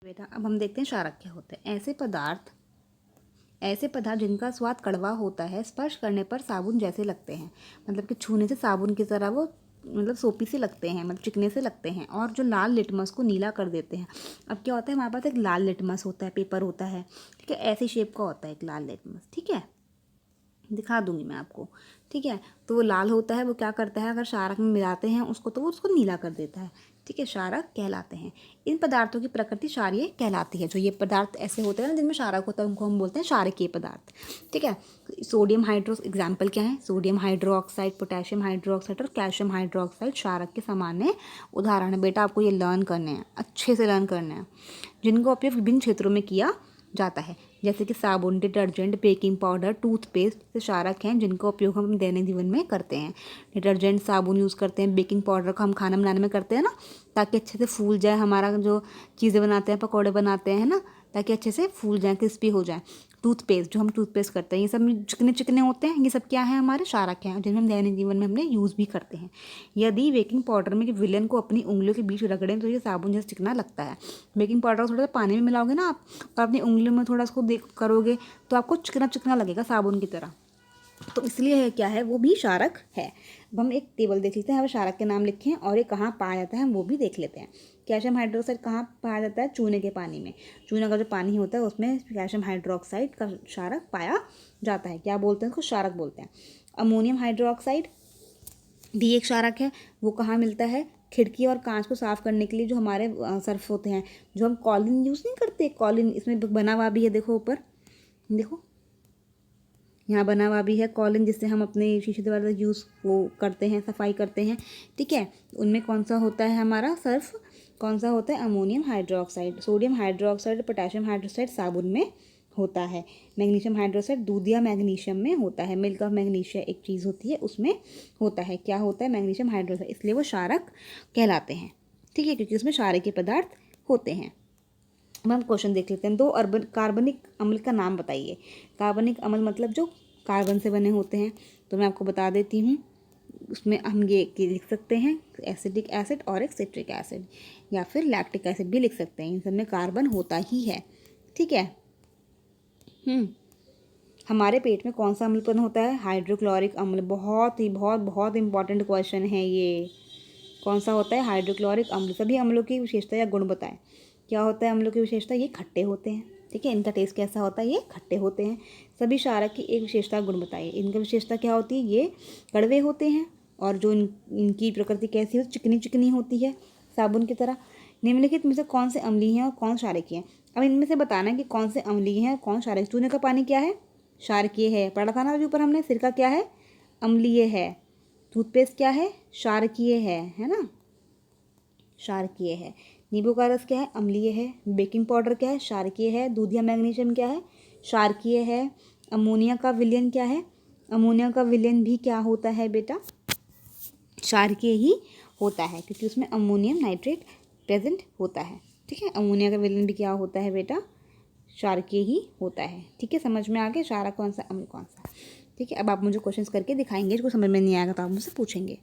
बेटा अब हम देखते हैं क्षारक क्या होते हैं। ऐसे पदार्थ जिनका स्वाद कड़वा होता है, स्पर्श करने पर साबुन जैसे लगते हैं। मतलब कि छूने से साबुन की तरह वो सोपी से लगते हैं, मतलब चिकने से लगते हैं, और जो लाल लिटमस को नीला कर देते हैं। अब क्या होता है, हमारे पास एक लाल लिटमस होता है, पेपर होता है, ठीक है, ऐसी शेप का होता है एक लाल लिटमस, ठीक है, दिखा दूंगी मैं आपको, ठीक है। तो वो लाल होता है, वो क्या करता है, अगर क्षारक में मिलाते हैं उसको तो वो उसको नीला कर देता है, ठीक है, क्षारक कहलाते हैं। इन पदार्थों की प्रकृति क्षारीय कहलाती है। जो ये पदार्थ ऐसे होते हैं ना जिनमें क्षारक होता है, उनको हम बोलते हैं क्षारकीय पदार्थ, ठीक है। सोडियम हाइड्रो एग्जाम्पल क्या है, सोडियम हाइड्रोक्साइड, पोटेशियम हाइड्रोक्साइड और कैल्शियम हाइड्रोक्साइड क्षारक के सामान्य उदाहरण है। बेटा आपको ये लर्न करने हैं, अच्छे से लर्न करने हैं, जिनका उपयोग विभिन्न क्षेत्रों में किया जाता है, जैसे कि साबुन, डिटर्जेंट, बेकिंग पाउडर, टूथपेस्ट से क्षारक हैं जिनका उपयोग हम दैनिक जीवन में करते हैं। डिटर्जेंट, साबुन यूज़ करते हैं, बेकिंग पाउडर का हम खाना बनाने में करते हैं ना, ताकि अच्छे से फूल जाए हमारा जो चीज़ें बनाते हैं, पकौड़े बनाते हैं ना, ताकि अच्छे से फूल जाए, क्रिस्पी हो जाए। टूथपेस्ट, जो हम टूथपेस्ट करते हैं, ये सब चिकने चिकने होते हैं, ये सब क्या है, हमारे क्षारक हैं जिन्हें हम दैनिक जीवन में हमने यूज़ भी करते हैं। यदि बेकिंग पाउडर में विलेन को अपनी उंगलियों के बीच रगड़ें तो ये साबुन जैसे चिकना लगता है। बेकिंग पाउडर को थोड़ा सा पानी में मिलाओगे ना आप, और अपनी उंगलियों में थोड़ा उसको देख करोगे तो आपको चिकना चिकना लगेगा साबुन की तरह। तो इसलिए है क्या है, वो भी क्षारक है। अब हम एक टेबल देख लेते हैं, अब क्षारक के नाम लिखे हैं और ये कहाँ पाया जाता है हम वो भी देख लेते हैं। कैल्शियम हाइड्रोक्साइड कहाँ पाया जाता है, चूने के पानी में। चूने का जो पानी होता है उसमें कैल्शियम हाइड्रोक्साइड का क्षारक पाया जाता है। क्या बोलते हैं उसको, क्षारक बोलते हैं। अमोनियम हाइड्रोक्साइड भी एक क्षारक है। वो कहाँ मिलता है, खिड़की और कांच को साफ करने के लिए जो हमारे सर्फ होते हैं, जो हम कॉलिन यूज़ नहीं करते, कॉलिन इसमें बना हुआ भी है, देखो ऊपर देखो, यहाँ बना हुआ भी है कॉलिन, जिससे हम अपने शीशे दीवार यूज़ वो करते हैं, सफाई करते हैं, ठीक है। उनमें कौन सा होता है हमारा सर्फ, कौन सा होता है, ammonium hydroxide. Sodium hydroxide, potassium hydroxide साबुन में होता है। मैग्नीशियम हाइड्रोक्साइड दूध या मैग्नीशियम में होता है। मिल्क ऑफ मैग्नीशिया एक चीज़ होती है, उसमें होता है। क्या होता है, मैग्नीशियम हाइड्रोक्साइड, इसलिए वो क्षारक कहलाते हैं, ठीक है, क्योंकि उसमें क्षारकीय पदार्थ होते हैं। अब हम क्वेश्चन देख लेते हैं। दो कार्बनिक अम्ल का नाम बताइए। कार्बनिक अम्ल मतलब जो कार्बन से बने होते हैं, तो मैं आपको बता देती हूँ। उसमें हम ये लिख सकते हैं एसिडिक एसिड और एक सिट्रिक एसिड, या फिर लैक्टिक एसिड भी लिख सकते हैं। इन सब में कार्बन होता ही है, ठीक है। हमारे पेट में कौन सा अम्ल उत्पन्न होता है, हाइड्रोक्लोरिक अम्ल। बहुत ही बहुत बहुत इंपॉर्टेंट क्वेश्चन है ये। कौन सा होता है, हाइड्रोक्लोरिक अम्ल। सभी अम्लों की विशेषता या गुण बताएं। क्या होता है अम्लों की विशेषता, ये खट्टे होते हैं, ठीक है, इनका टेस्ट कैसा होता है, ये खट्टे होते हैं। सभी क्षारक की एक विशेषता गुण बताइए। इनका विशेषता क्या होती है, ये कड़वे होते हैं, और जो इनकी प्रकृति कैसी हो, चिकनी चिकनी होती है, साबुन की तरह। निम्नलिखित में से कौन से अम्लीय हैं और कौन क्षारकीय हैं। अब इनमें से बताना है कि कौन से अम्लीय हैं और कौन क्षारकीय। चूने का पानी क्या है, क्षारकीय है, पढ़ा था ना अभी ऊपर हमने। सिरका क्या है, अम्लीय है। टूथपेस्ट क्या है, क्षारकीय है ना, क्षारकीय है। नींबू का रस क्या है, अम्लीय है। बेकिंग पाउडर क्या है, क्षारकीय है। दूध या मैग्नीशियम क्या है, क्षारकीय है। अमोनिया का विलयन क्या है, अमोनिया का विलयन भी क्या होता है बेटा, क्षारकीय ही होता है, क्योंकि उसमें अमोनियम नाइट्रेट प्रेजेंट होता है, ठीक है। अमोनिया का विलयन भी क्या होता है बेटा, क्षारकीय ही होता है, ठीक है। समझ में आ गया क्षारक कौन सा, अम्ल कौन सा, ठीक है। अब आप मुझे क्वेश्चंस करके दिखाएंगे, जो समझ में नहीं आएगा तो आप मुझसे पूछेंगे।